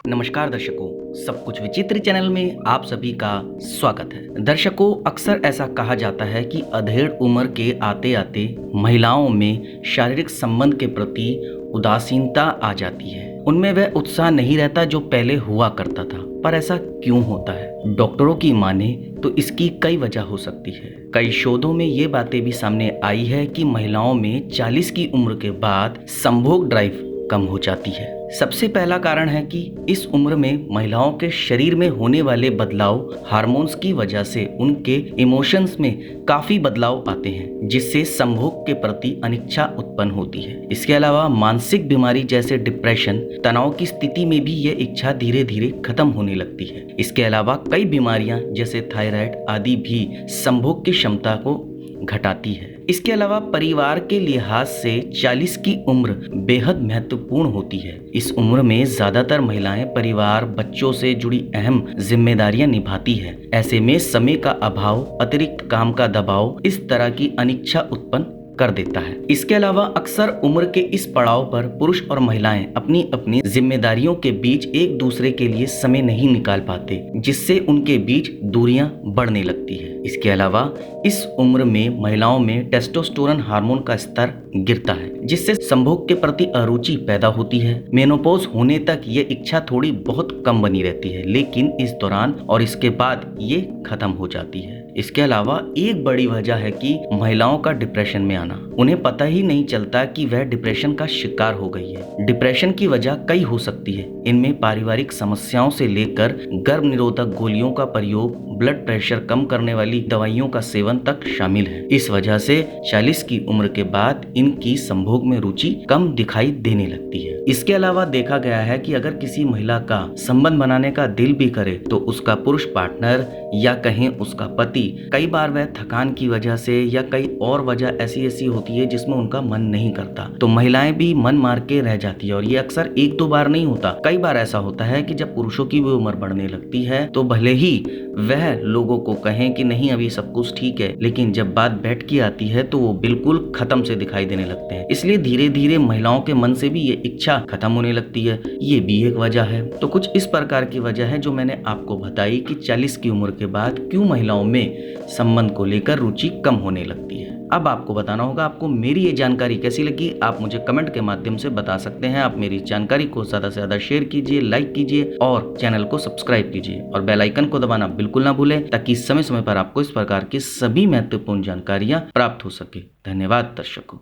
नमस्कार दर्शकों, सब कुछ विचित्र चैनल में आप सभी का स्वागत है। दर्शकों, अक्सर ऐसा कहा जाता है कि अधेड़ उम्र के आते आते महिलाओं में शारीरिक संबंध के प्रति उदासीनता आ जाती है। उनमें वह उत्साह नहीं रहता जो पहले हुआ करता था। पर ऐसा क्यों होता है? डॉक्टरों की माने तो इसकी कई वजह हो सकती है। कई शोधों में ये बातें भी सामने आई है कि महिलाओं में 40 की उम्र के बाद संभोग ड्राइव कम हो जाती है। सबसे पहला कारण है कि इस उम्र में महिलाओं के शरीर में होने वाले बदलाव हार्मोन्स की वजह से उनके इमोशंस में काफी बदलाव आते हैं, जिससे संभोग के प्रति अनिच्छा उत्पन्न होती है। इसके अलावा मानसिक बीमारी जैसे डिप्रेशन, तनाव की स्थिति में भी यह इच्छा धीरे धीरे खत्म होने लगती है। इसके अलावा कई बीमारियां जैसे थायराइड आदि भी संभोग की क्षमता को घटाती है। इसके अलावा परिवार के लिहाज से 40 की उम्र बेहद महत्वपूर्ण होती है। इस उम्र में ज्यादातर महिलाएं परिवार, बच्चों से जुड़ी अहम जिम्मेदारियां निभाती है। ऐसे में समय का अभाव, अतिरिक्त काम का दबाव इस तरह की अनिच्छा उत्पन्न कर देता है। इसके अलावा अक्सर उम्र के इस पड़ाव पर पुरुष और महिलाएं अपनी अपनी जिम्मेदारियों के बीच एक दूसरे के लिए समय नहीं निकाल पाते, जिससे उनके बीच दूरियां बढ़ने लगती है। इसके अलावा इस उम्र में महिलाओं में टेस्टोस्टेरोन हार्मोन का स्तर गिरता है, जिससे संभोग के प्रति अरुचि पैदा होती है। मेनोपॉज होने तक ये इच्छा थोड़ी बहुत कम बनी रहती है, लेकिन इस दौरान और इसके बाद ये खत्म हो जाती है। इसके अलावा एक बड़ी वजह है कि महिलाओं का डिप्रेशन में आना। उन्हें पता ही नहीं चलता कि वह डिप्रेशन का शिकार हो गई है। डिप्रेशन की वजह कई हो सकती है। इनमें पारिवारिक समस्याओं से लेकर गर्भ निरोधक गोलियों का प्रयोग, ब्लड प्रेशर कम करने वाली दवाइयों का सेवन तक शामिल है। इस वजह से 40 की उम्र के बाद इनकी संभोग में रुचि कम दिखाई देने लगती है। इसके अलावा देखा गया है कि अगर किसी महिला का संबंध बनाने का दिल भी करे तो उसका पुरुष पार्टनर या कहें उसका पति कई बार वह थकान की वजह से या कई और वजह ऐसी होती है जिसमें उनका मन नहीं करता, तो महिलाएं भी मन मार के रह जाती है। और ये अक्सर एक दो बार नहीं होता, कई बार ऐसा होता है कि जब पुरुषों की भी उम्र बढ़ने लगती है तो भले ही वह लोगों को कहें कि नहीं अभी सब कुछ ठीक है, लेकिन जब बात बैठ की आती है तो वो बिल्कुल खत्म से दिखाई देने लगते हैं। इसलिए धीरे धीरे महिलाओं के मन से भी ये इच्छा खत्म होने लगती है। ये भी एक वजह है। तो कुछ इस प्रकार की वजह है जो मैंने आपको बताई कि 40 की उम्र के बाद क्यों महिलाओं में संबंध को लेकर रुचि कम होने लगती है। अब आपको बताना होगा आपको मेरी ये जानकारी कैसी लगी। आप मुझे कमेंट के माध्यम से बता सकते हैं। आप मेरी जानकारी को ज्यादा से ज्यादा शेयर कीजिए, लाइक कीजिए और चैनल को सब्सक्राइब कीजिए और बेल आइकन को दबाना बिल्कुल ना भूलें, ताकि समय समय पर आपको इस प्रकार की सभी महत्वपूर्ण जानकारियां प्राप्त हो सके। धन्यवाद दर्शकों।